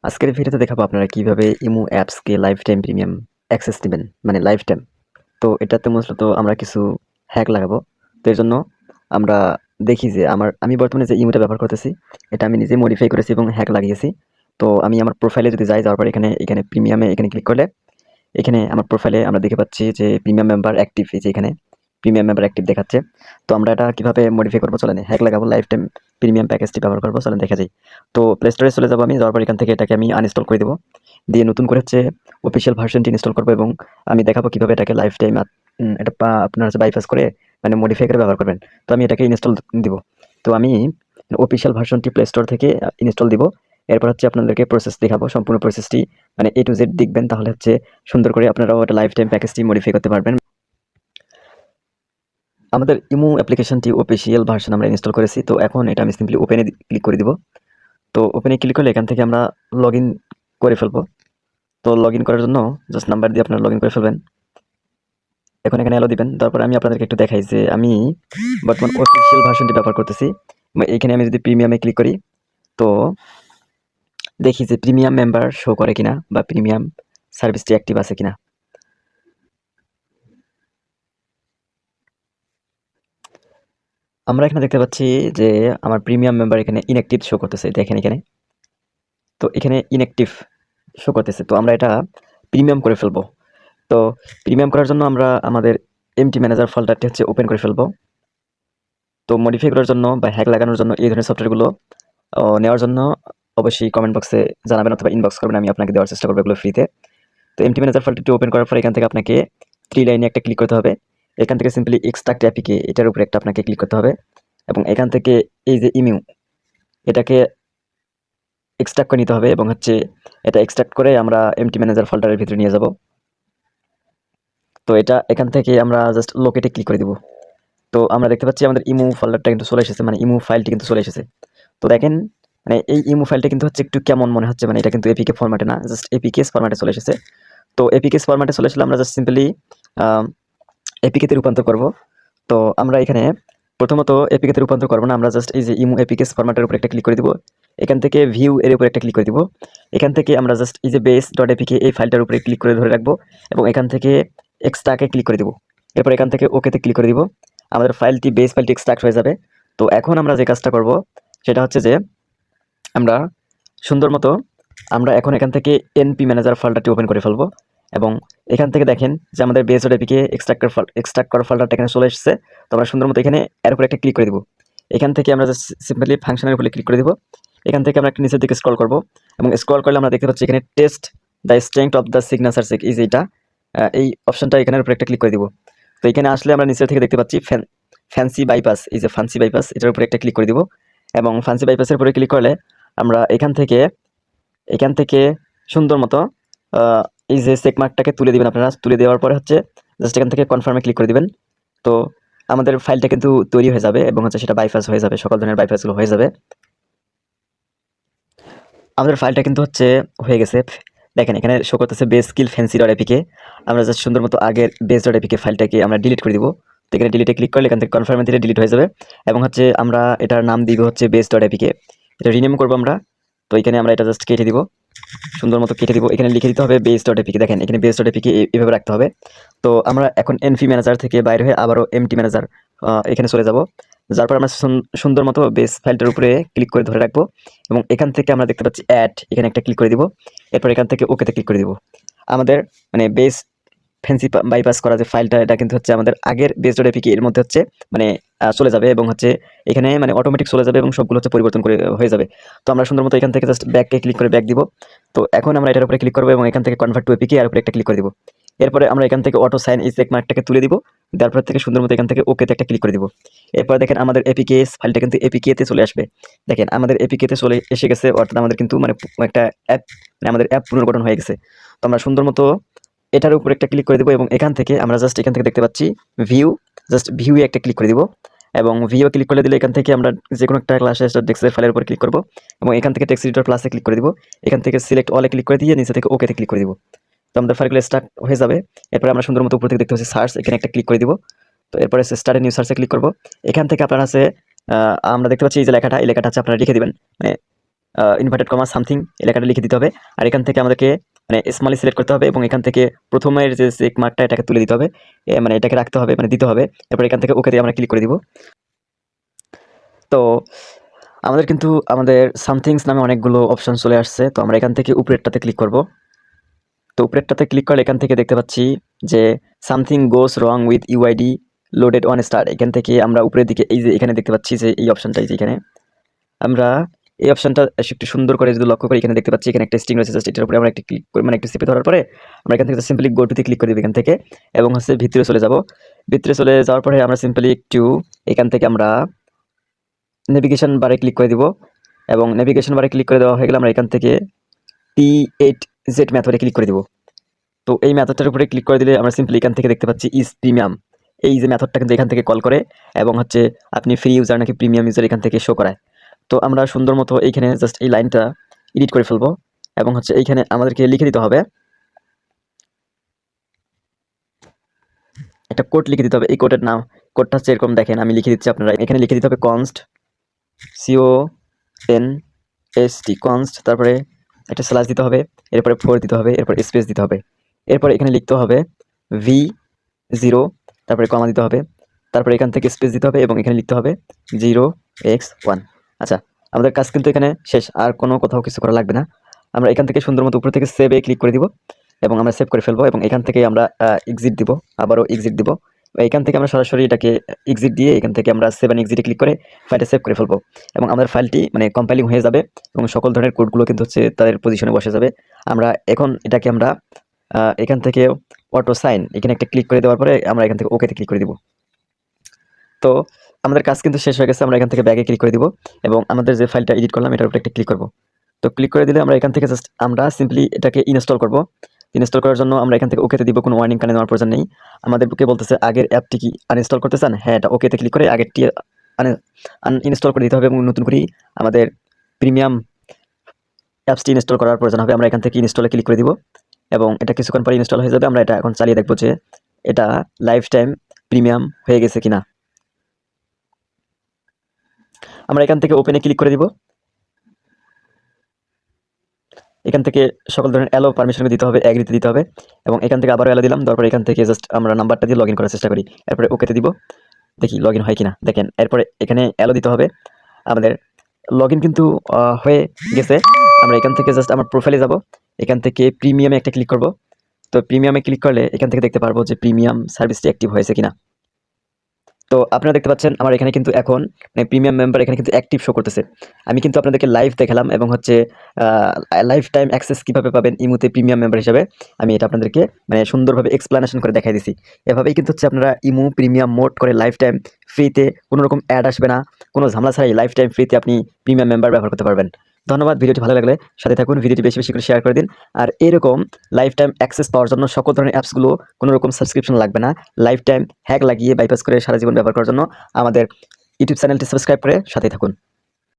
আজকের ভিডিওতে দেখাবো আপনারা কিভাবে ইমো অ্যাপসকে লাইফ টাইম প্রিমিয়াম অ্যাক্সেস দিবেন, মানে লাইফ টাইম। তো এটাতে মূলত আমরা কিছু হ্যাক লাগাবো। তো এর জন্য আমরা দেখি যে আমি বর্তমানে যে ইমোটা ব্যবহার করতেছি, এটা আমি নিজে মডিফাই করেছি এবং হ্যাক লাগিয়েছি। তো আমি আমার প্রোফাইলে যদি যাওয়ার পর এখানে এখানে প্রিমিয়ামে এখানে ক্লিক করলে এখানে আমার প্রোফাইলে আমরা দেখতে পাচ্ছি যে প্রিমিয়াম মেম্বার অ্যাক্টিভ, এই যে এখানে প্রিমিয়াম মেম্বার অ্যাক্টিভ দেখাচ্ছে। তো আমরা এটা কিভাবে মডিফাই করবো চলেন, হ্যাক লাগাবো, লাইফ টাইম প্রিমিয়াম প্যাকেজটি ব্যবহার করবো, চলেন দেখা যায়। তো প্লে স্টোরে চলে যাবো, আমি যাওয়ার পর এখান থেকে এটাকে আমি আনইনস্টল করে দেবো, দিয়ে নতুন করে অফিসিয়াল ভার্সনটি ইনস্টল করবো এবং আমি দেখাবো কিভাবে এটাকে লাইফ টাইম এটা আপনার বাইপাস করে মানে মডিফাই করে ব্যবহার করবেন। তো আমি এটাকে ইনস্টল দিব। তো আমি অফিসিয়াল ভার্সনটি প্লে স্টোর থেকে ইনস্টল দিব। এরপর আপনাদেরকে প্রসেস দেখাবো, সম্পূর্ণ প্রসেসটি মানে A to Z দেখবেন, তাহলে সুন্দর করে আপনারাও একটা লাইফ টাইম প্যাকেজটি মডিফাই করতে পারবেন। আমাদের ইমো অ্যাপ্লিকেশনটি অফিসিয়াল ভার্সন আমরা ইনস্টল করেছি। তো এখন এটা আমি সিম্পলি ওপেনে ক্লিক করে দিব। তো ওপেনে ক্লিক করলে এখান থেকে আমরা লগইন করে ফেলবো। তো লগইন করার জন্য জাস্ট নাম্বার দিয়ে আপনারা লগইন করে ফেলবেন। এখন এখানে অ্যালো দিবেন। তারপর আমি আপনাদেরকে একটু দেখাই যে আমি বর্তমান অফিসিয়াল ভার্সনটি ব্যবহার করতেছি। এখানে আমি যদি প্রিমিয়ামে ক্লিক করি, তো দেখি যে প্রিমিয়াম মেম্বার শো করে কিনা বা প্রিমিয়াম সার্ভিসটি অ্যাক্টিভ আছে কিনা। আমরা এখানে দেখতে পাচ্ছি যে আমার প্রিমিয়াম মেম্বার এখানে ইনঅ্যাক্টিভ শো করতেছে, দেখেন এখানে। তো এখানে ইনঅ্যাক্টিভ শো করতেছে। তো আমরা এটা প্রিমিয়াম করে ফেলবো। তো প্রিমিয়াম করার জন্য আমরা আমাদের এমটি ম্যানেজার ফোল্ডারটি ওপেন করে ফেলবো। তো মডিফাই করার জন্য বা হ্যাক লাগানোর জন্য এই ধরনের সফটওয়্যারগুলো নেওয়ার জন্য অবশ্যই কমেন্ট বক্সে জানাবেন অথবা ইনবক্স করবেন, আমি আপনাকে দেওয়ার চেষ্টা করবো এগুলো ফ্রিতে। তো এমটি ম্যানেজার ফোল্ডারটি ওপেন করার পর এখান থেকে আপনাকে 3 লাইনে একটা ক্লিক করতে হবে। এখান থেকে সিম্পলি এক্সট্রাক্ট অ্যাপিকে এটার উপরে একটা আপনাকে ক্লিক করতে হবে এবং এখান থেকে এই যে ইমিউ এটাকে এক্সট্রাক্ট করে নিতে হবে এবং এটা এক্সট্রাক্ট করে আমরা এমটি ম্যানেজার ফোল্ডারের ভিতরে নিয়ে যাব। তো এটা এখান থেকে আমরা জাস্ট লোকেটে ক্লিক করে দিব। তো আমরা দেখতে পাচ্ছি আমাদের ইমু ফোল্ডারটা কিন্তু চলে এসেছে, মানে ইমু ফাইলটি কিন্তু চলে এসেছে। তো দেখেন মানে এই ইমু ফাইলটা কিন্তু একটু কেমন মনে হচ্ছে, মানে এটা কিন্তু এপিকে ফরম্যাটে না, জাস্ট এপিকেস ফরম্যাটে চলে এসেছে। তো এপিকেস ফরম্যাটে চলে আসলে আমরা জাস্ট সিম্পলি এপিকেতে রূপান্তর করব। তো আমরা এখানে প্রথমত এপিকেতে রূপান্তর করব না, আমরা জাস্ট এই যে ইমু এপিকেস ফরম্যাটের উপর একটা ক্লিক করে দিব। এখান থেকে ভিউ এর উপর একটা ক্লিক করে দিব। এখান থেকে আমরা জাস্ট এই যে বেস ডট এপিকে এই ফাইলটার উপরে ক্লিক করে ধরে রাখবো এবং এখান থেকে এক্সট্রাকে ক্লিক করে দিব। এরপর এখান থেকে ওকেতে ক্লিক করে দিব। আমাদের বেস ফাইলটি এক্সট্রাক্ট হয়ে যাবে। তো এখন আমরা যে কাজটা করব সেটা হচ্ছে যে আমরা সুন্দর মতো আমরা এখন এখান থেকে এনপি ম্যানেজার ফোল্ডারটি ওপেন করে ফেলবো এবং এখান থেকে দেখেন যে আমাদের বেস ডট এপিকে এক্সট্রাক্ট করা ফোল্ডারটা এখানে চলে এসেছে। তো আমরা সুন্দর মতো এখানে এর উপরে একটা ক্লিক করে দিব। এখান থেকে আমরা জাস্ট সিম্পলি ফাংশনের উপরে ক্লিক করে দিব। এখান থেকে আমরা একটা নিচের দিকে স্ক্রল করব এবং স্ক্রল করলে আমরা দেখতে পাচ্ছি এখানে test the strength of the signature check, এই যে এই অপশনটা এখানের উপরে একটা ক্লিক করে দিব। তো এখানে আসলে আমরা নিচের থেকে দেখতে পাচ্ছি ফ্যান্সি বাইপাস, এই যে ফ্যান্সি বাইপাস এটার উপরে একটা ক্লিক করে দিব এবং ফ্যান্সি বাইপাসের উপরে ক্লিক করলে আমরা এখান থেকে সুন্দর মতো এই যে চেক মার্কটাকে তুলে দিবেন। আপনারা তুলে দেওয়ার পরে জাস্ট এখান থেকে কনফার্মে ক্লিক করে দিবেন। তো আমাদের ফাইলটা কিন্তু তৈরি হয়ে যাবে এবং সেটা বাইপাস হয়ে যাবে, সকল ধরনের বাইপাসগুলো হয়ে যাবে। আমাদের ফাইলটা কিন্তু হয়ে গেছে। দেখেন এখানে শো করতেছে base skill fancy dot APK. আমরা জাস্ট সুন্দর মতো আগের বেস ডট এপিকে ফাইলটাকে আমরা ডিলিট করে দিব। তো এখানে ডিলিটে ক্লিক করলে এখান থেকে কনফার্মে দিলে ডিলিট হয়ে যাবে এবং আমরা এটার নাম দিব বেস ডট এপিকে। এটা রিনেম করবো আমরা। তো এখানে আমরা এটা জাস্ট কেটে দিব, সুন্দর মতো কেটে দিব। এখানে লিখে দিতে হবে বেস ডট এপিকে। দেখেন এখানে বেস ডট এপিকে এভাবে রাখতে হবে। তো আমরা এখন এনপি ম্যানেজার থেকে বাইরে হয়ে আবারও এমটি ম্যানেজার এখানে চলে যাব। যার পর আমরা সুন্দর মতো বেস ফাইলটার উপরে ক্লিক করে ধরে রাখবো এবং এখান থেকে আমরা দেখতে পাচ্ছি অ্যাড, এখানে একটা ক্লিক করে দিব। এরপর এখান থেকে ওকেতে ক্লিক করে দিব। আমাদের মানে বেস ফ্যান্সি বাইপাস করা যে ফাইলটা এটা কিন্তু আমাদের আগের বেস ডট এপিকে এর মধ্যে মানে চলে যাবে এবং এখানে মানে অটোমেটিক চলে যাবে এবং সবগুলো পরিবর্তন করে হয়ে যাবে। তো আমরা সুন্দর মতো এখান থেকে জাস্ট ব্যাককে ক্লিক করে ব্যাক দিব। তো এখন আমরা এটার উপরে ক্লিক করবো এবং এখান থেকে কনভার্ট টু এপিকে এর উপরে একটা ক্লিক করে দিব। এরপরে আমরা এখান থেকে অটো সাইন এই চেক মার্কটাকে তুলে দিব। তারপর থেকে সুন্দর মতো এখান থেকে ওকেতে একটা ক্লিক করে দিব। এরপর দেখেন আমাদের এপিকেএস ফাইলটা কিন্তু এপিকেতে চলে আসবে। দেখেন আমাদের এপিকেতে চলে এসে গেছে, অর্থাৎ আমাদের কিন্তু মানে একটা অ্যাপ, মানে আমাদের অ্যাপ পুনর্গঠন হয়ে গেছে। তো আমরা সুন্দর মতো এটার উপর একটা ক্লিক করে দেবো এবং এখান থেকে আমরা জাস্ট এখান থেকে দেখতে পাচ্ছি ভিউ, জাস্ট ভিউ একটা ক্লিক করে দিব এবং ভিউ ক্লিক করে দিলে এখান থেকে আমরা যে কোনো একটা ক্লাসে ডেস্কের ফাইলের উপর ক্লিক করব এবং এখান থেকে টেক্সট এডিটর প্লাসে ক্লিক করে দিব। এখান থেকে সিলেক্ট অলে ক্লিক করে দিয়ে নিচে থেকে ওকেতে ক্লিক করে দিব। তো আমাদের ফাইলগুলো স্টার্ট হয়ে যাবে। এরপরে আমরা সুন্দর মতো উপর থেকে দেখতে পাচ্ছি সার্চ, এখানে একটা ক্লিক করে দিব। তো এরপরে স্টার্ট নিউ সার্চে ক্লিক করব। এখান থেকে আপনারা আমরা দেখতে পাচ্ছি এই যে লেখাটা, এই লেখাটা আপনারা লিখে দিবেন, মানে ইনভার্টেড কমা সামথিং এই লেখাটা লিখে দিতে হবে। আর এখান থেকে আমাদেরকে মানে স্মলি সিলেক্ট করতে হবে এবং এখান থেকে প্রথমের যে চেক মার্কটা এটাকে তুলে দিতে হবে, মানে এটাকে রাখতে হবে, মানে দিতে হবে। এরপর এখান থেকে ওকে দিয়ে আমরা ক্লিক করে দিব। তো আমাদের কিন্তু আমাদের সামথিংস নামে অনেকগুলো অপশন চলে আসছে। তো আমরা এখান থেকে উপরেরটাতে ক্লিক করব। তো উপরেরটাতে ক্লিক করলে এখান থেকে দেখতে পাচ্ছি যে something goes wrong with UID loaded on star. এখান থেকে আমরা উপরের দিকে এই যে এখানে দেখতে পাচ্ছি যে এই অপশনটা, এই যে এখানে আমরা এই অপশনটা একটু সুন্দর করে যদি লক্ষ্য করি, এখানে দেখতে পাচ্ছি এখানে একটা স্ট্রিং রয়েছে। জাস্ট এটার উপরে আমরা একটা ক্লিক করে মানে একটু চেপে ধরার পরে আমরা এখান থেকে সিম্পলি গো টুতে ক্লিক করে দিব এখান থেকে, এবং হচ্ছে ভিতরে চলে যাব। ভিতরে চলে যাওয়ার পরে আমরা সিম্পলি একটু এখান থেকে আমরা নেভিগেশন বারে ক্লিক করে দিব, এবং নেভিগেশন বারে ক্লিক করে দেওয়া হয়ে গেলে আমরা এখান থেকে T8Z মেথডে ক্লিক করে দিব। তো এই মেথডটার উপরে ক্লিক করে দিলে আমরা সিম্পলি এখান থেকে দেখতে পাচ্ছি ইজ প্রিমিয়াম, এই যে মেথডটা কিন্তু এখান থেকে কল করে, এবং হচ্ছে আপনি ফ্রি ইউজার নাকি প্রিমিয়াম ইউজার এখান থেকে শো করায়। তো আমরা সুন্দর মতো এইখানে জাস্ট এই লাইনটা এডিট করে ফেলবো, এবং হচ্ছে এইখানে আমাদেরকে লিখে দিতে হবে একটা কোড লিখে দিতে হবে। এই কোডের নাম, কোডটা হচ্ছে এরকম, দেখেন আমি লিখে দিচ্ছি, আপনারা এখানে লিখে দিতে হবে কনস্ট CONST কনস্ট, তারপরে একটা স্ল্যাশ দিতে হবে, এরপরে 4 দিতে হবে, এরপর স্পেস দিতে হবে, এরপরে এখানে লিখতে হবে V0, তারপরে কমা দিতে হবে, তারপরে এখান থেকে স্পেস দিতে হবে এবং এখানে লিখতে হবে 0x1। আচ্ছা, আমাদের কাজ কিন্তু এখানে শেষ, আর কোনো কোথাও কিছু করা লাগবে না। আমরা এখান থেকে সুন্দর মতো উপর থেকে সেভে ক্লিক করে দিব এবং আমরা সেভ করে ফেলবো, এবং এখান থেকে আমরা এক্সিট দিব, আবারও এক্সিট দিব। এখান থেকে আমরা সরাসরি এটাকে এক্সিট দিয়ে এখান থেকে আমরা সেভ এন্ড এক্সিটে ক্লিক করে ফাইলটা সেভ করে ফেলবো, এবং আমাদের ফাইলটি মানে কম্পাইলিং হয়ে যাবে এবং সকল ধরনের কোডগুলো কিন্তু হচ্ছে তাদের পজিশনে বসে যাবে। আমরা এখন এটাকে আমরা এখান থেকে অটো সাইন এখানে একটা ক্লিক করে দেওয়ার পরে আমরা এখান থেকে ওকেতে ক্লিক করে দিব। তো আমাদের কাজ কিন্তু শেষ হয়ে গেছে। আমরা এখান থেকে ব্যাগে ক্লিক করে দিব এবং আমাদের যে ফাইলটা এডিট করলাম এটার উপরে একটা ক্লিক করব। তো ক্লিক করে দিলে আমরা এখান থেকে জাস্ট আমরা সিম্পলি এটাকে ইনস্টল করব। ইনস্টল করার জন্য আমরা এখান থেকে ওকেতে দিব, কোনো ওয়ার্নিং কানে নেওয়ার প্রয়োজন নেই। আমাদেরকে বলতেছে আগের অ্যাপটি কি আনইনস্টল করতে চান? হ্যাঁ, এটা ওকেতে ক্লিক করে আগেরটি আনইনস্টল করে দিতে হবে এবং নতুন করে আমাদের প্রিমিয়াম অ্যাপসটি ইনস্টল করার প্রয়োজন হবে। আমরা এখান থেকে ইনস্টলে ক্লিক করে দিব এবং এটা কিছুক্ষণ পরে ইনস্টল হয়ে যাবে। আমরা এটা এখন চালিয়ে দেখবো যে এটা লাইফ টাইম প্রিমিয়াম হয়ে গেছে কিনা। আমরা এখান থেকে ওপেনে ক্লিক করে দিব। এখান থেকে সকল ধরনের অ্যালো পারমিশন দিতে হবে, এগ্রিতে দিতে হবে, এবং এখান থেকে আবারও অ্যালো দিলাম। তারপরে এখান থেকে জাস্ট আমরা নাম্বারটা দিয়ে লগইন করার চেষ্টা করি, এরপরে ওকেতে দিব, দেখি লগইন হয় কিনা। দেখেন এরপরে এখানে অ্যালো দিতে হবে। আমাদের লগইন কিন্তু হয়ে গেছে। আমরা এখান থেকে জাস্ট আমার প্রোফাইলে যাব, এখান থেকে প্রিমিয়ামে একটা ক্লিক করব। তো প্রিমিয়ামে ক্লিক করলে এখান থেকে দেখতে পারবো যে প্রিমিয়াম সার্ভিসটি অ্যাক্টিভ হয়েছে কিনা। তো আপনারা দেখতে পাচ্ছেন আমার এখানে কিন্তু এখন মানে প্রিমিয়াম মেম্বার এখানে কিন্তু অ্যাক্টিভ শো করতেছে। আমি কিন্তু আপনাদেরকে লাইভ দেখালাম এবং হচ্ছে লাইফ টাইম অ্যাক্সেস কীভাবে পাবেন ইমুতে প্রিমিয়াম মেম্বার হিসেবে আমি এটা আপনাদেরকে মানে সুন্দরভাবে এক্সপ্লানেশন করে দেখাই দিছি। এভাবেই কিন্তু হচ্ছে আপনারা ইমু প্রিমিয়াম মোড করে লাইফ টাইম ফ্রিতে কোনো রকম অ্যাড আসবে না, কোনো ঝামেলা ছাড়াই লাইফ টাইম ফ্রিতে আপনি প্রিমিয়াম মেম্বার ব্যবহার করতে পারবেন। ধন্যবাদ। ভিডিওটি ভালো লাগলে সাথে থাকুন, ভিডিওটি বেশি বেশি করে শেয়ার করে দিন। আর এরকম লাইফ টাইম অ্যাক্সেস পাওয়ার জন্য সকল ধরনের অ্যাপসগুলো কোনো রকম সাবস্ক্রিপশন লাগবে না, লাইফ টাইম হ্যাক লাগিয়ে বাইপাস করে সারা জীবন ব্যবহার করার জন্য আমাদের ইউটিউব চ্যানেলটি সাবস্ক্রাইব করে সাথেই থাকুন।